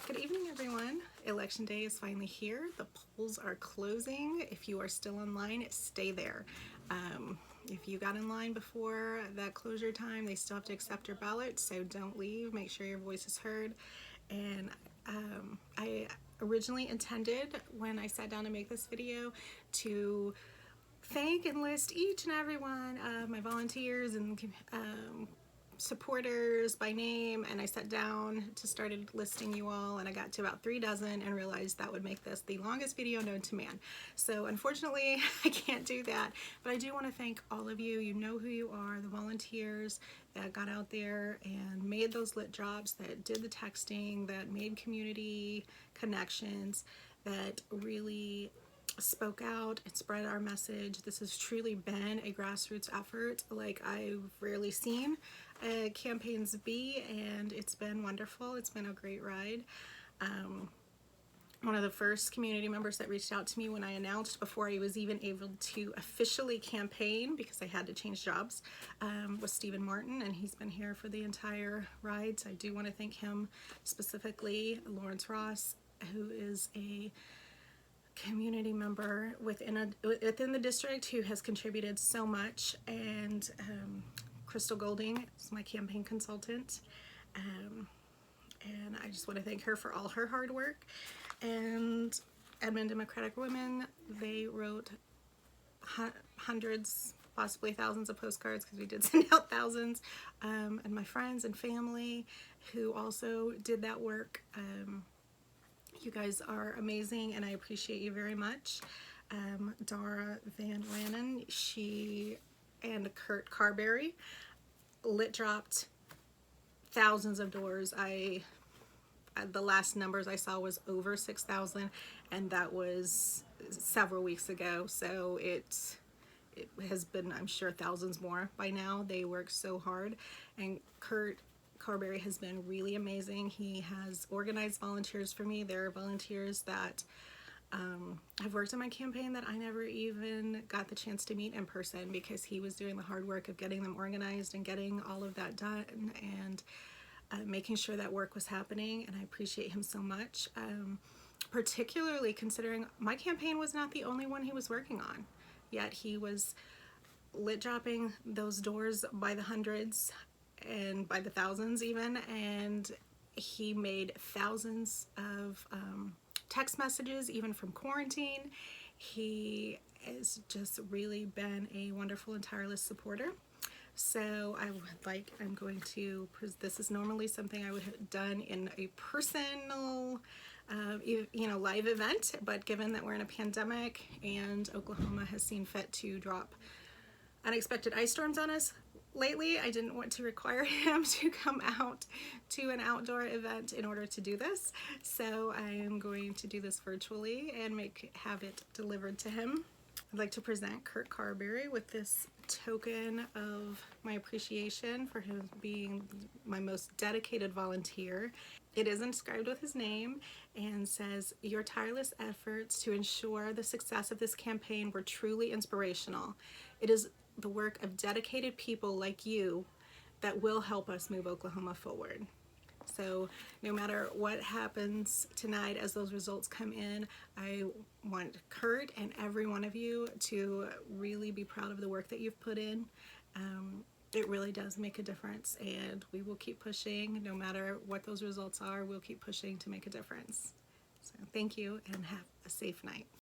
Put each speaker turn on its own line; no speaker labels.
Good evening, everyone. Election day is finally here. The polls are closing. If you are still online, stay there. If you got in line before that closure time, they still have to accept your ballot, so don't leave. Make sure your voice is heard. And I originally intended, when I sat down to make this video, to thank and list each and every one of my volunteers and supporters by name, and I sat down to started listing you all, and I got to about 3 dozen and realized that would make this the longest video known to man. So unfortunately I can't do that, but I do want to thank all of you. You know who you are, the volunteers that got out there and made those lit drops, that did the texting, that made community connections, that really spoke out and spread our message. This has truly been a grassroots effort like I've rarely seen campaigns be, and it's been wonderful. It's been a great ride. One of the first community members that reached out to me when I announced, before I was even able to officially campaign because I had to change jobs, was Stephen Martin, and he's been here for the entire ride. So I do want to thank him specifically. Lawrence Ross, who is a community member within the district who has contributed so much, and Crystal Golding is my campaign consultant, and I just want to thank her for all her hard work. And Edmond Democratic Women, they wrote hundreds, possibly thousands of postcards, because we did send out thousands, and my friends and family who also did that work. You guys are amazing, and I appreciate you very much. Dara Van Lannen, she and Kurt Carberry lit dropped thousands of doors. The last numbers I saw was over 6,000, and that was several weeks ago. So it has been, I'm sure, thousands more by now. They work so hard, and Kurt Carberry has been really amazing. He has organized volunteers for me. There are volunteers that have worked on my campaign that I never even got the chance to meet in person, because he was doing the hard work of getting them organized and getting all of that done, and making sure that work was happening, and I appreciate him so much, particularly considering my campaign was not the only one he was working on, yet he was lit dropping those doors by the hundreds and by the thousands even, and he made thousands of text messages even from quarantine. He has just really been a wonderful and tireless supporter. So I'm going to, this is normally something I would have done in a personal live event, but given that we're in a pandemic and Oklahoma has seen fit to drop unexpected ice storms on us lately, I didn't want to require him to come out to an outdoor event in order to do this. So I am going to do this virtually and have it delivered to him. I'd like to present Kurt Carberry with this token of my appreciation for him being my most dedicated volunteer. It is inscribed with his name and says, "Your tireless efforts to ensure the success of this campaign were truly inspirational. It is the work of dedicated people like you that will help us move Oklahoma forward." So no matter what happens tonight as those results come in, I want Kurt and every one of you to really be proud of the work that you've put in. It really does make a difference, and we will keep pushing. No matter what those results are, we'll keep pushing to make a difference. So thank you, and have a safe night.